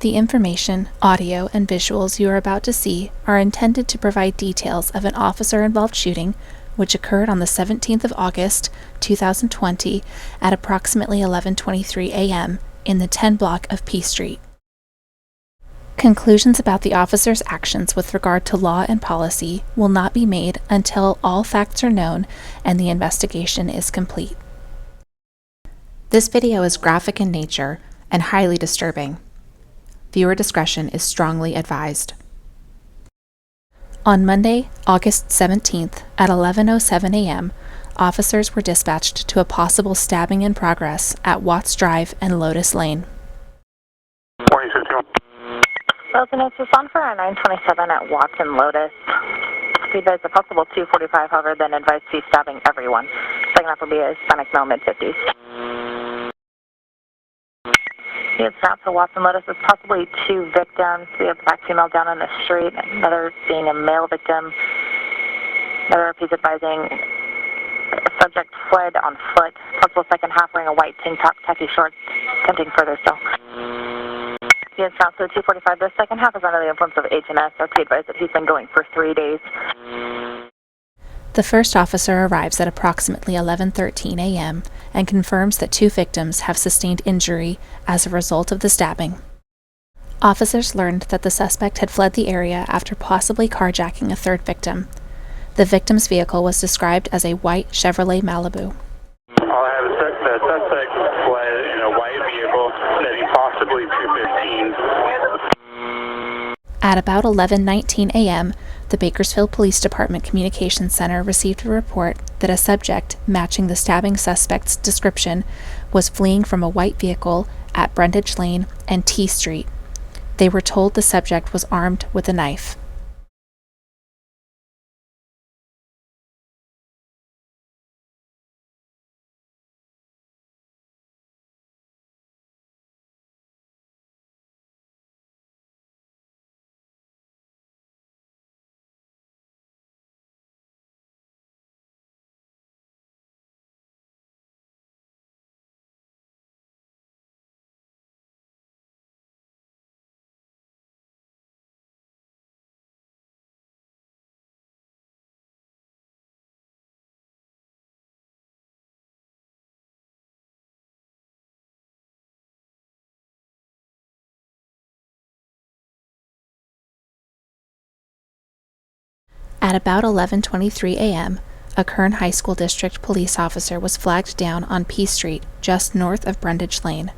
The information, audio, and visuals you are about to see are intended to provide details of an officer-involved shooting which occurred on the 17th of August, 2020 at approximately 11:23 a.m. in the 10 block of P Street. Conclusions about the officer's actions with regard to law and policy will not be made until all facts are known and the investigation is complete. This video is graphic in nature and highly disturbing. Viewer discretion is strongly advised. On Monday, August 17th at 11:07 a.m., officers were dispatched to a possible stabbing in progress at Watts Drive and Lotus Lane. Bulletin, it's on for our 927 at Watts and Lotus. Be advised a possible 245, however, then advised to be stabbing everyone. Second half will be a Hispanic male, mid-50s. It's out to Watts and Lotus. There's possibly two victims. We have a black female down on the street, another being a male victim. Another piece advising a subject fled on foot. Possible second half wearing a white tank top, khaki shorts, attempting further still. Yes, now, so 245. The second half is under the influence of HMS. So be advised that he's been going for 3 days. The first officer arrives at approximately 11:13 a.m. and confirms that two victims have sustained injury as a result of the stabbing. Officers learned that the suspect had fled the area after possibly carjacking a third victim. The victim's vehicle was described as a white Chevrolet Malibu. I'll have the suspect fled in a white vehicle, heading possibly 215. At about 11:19 a.m., the Bakersfield Police Department Communications Center received a report that a subject matching the stabbing suspect's description was fleeing from a white vehicle at Brundage Lane and T Street. They were told the subject was armed with a knife. At about 11:23 a.m., a Kern High School District police officer was flagged down on P Street, just north of Brundage Lane.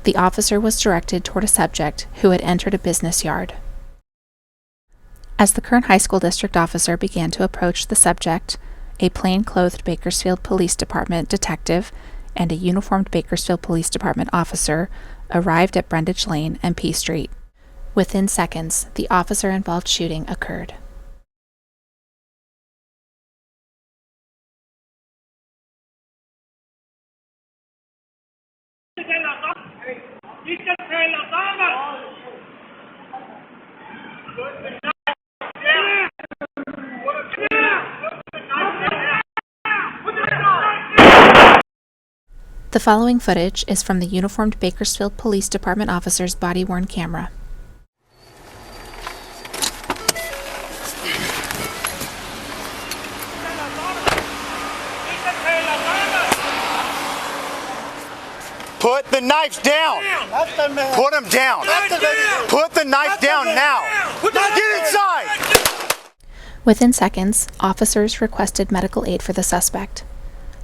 The officer was directed toward a subject who had entered a business yard. As the Kern High School District officer began to approach the subject, a plain-clothed Bakersfield Police Department detective and a uniformed Bakersfield Police Department officer arrived at Brundage Lane and P Street. Within seconds, the officer-involved shooting occurred. The following footage is from the uniformed Bakersfield Police Department officer's body-worn camera. Put the knives down! Put them down! Put the knife down now! Get inside! Within seconds, officers requested medical aid for the suspect.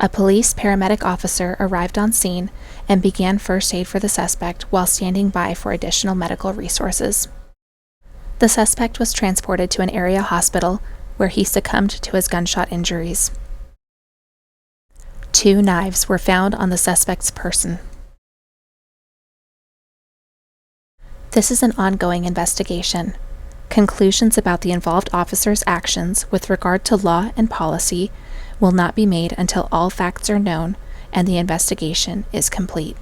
A police paramedic officer arrived on scene and began first aid for the suspect while standing by for additional medical resources. The suspect was transported to an area hospital where he succumbed to his gunshot injuries. 2 knives were found on the suspect's person. This is an ongoing investigation. Conclusions about the involved officer's actions with regard to law and policy will not be made until all facts are known and the investigation is complete.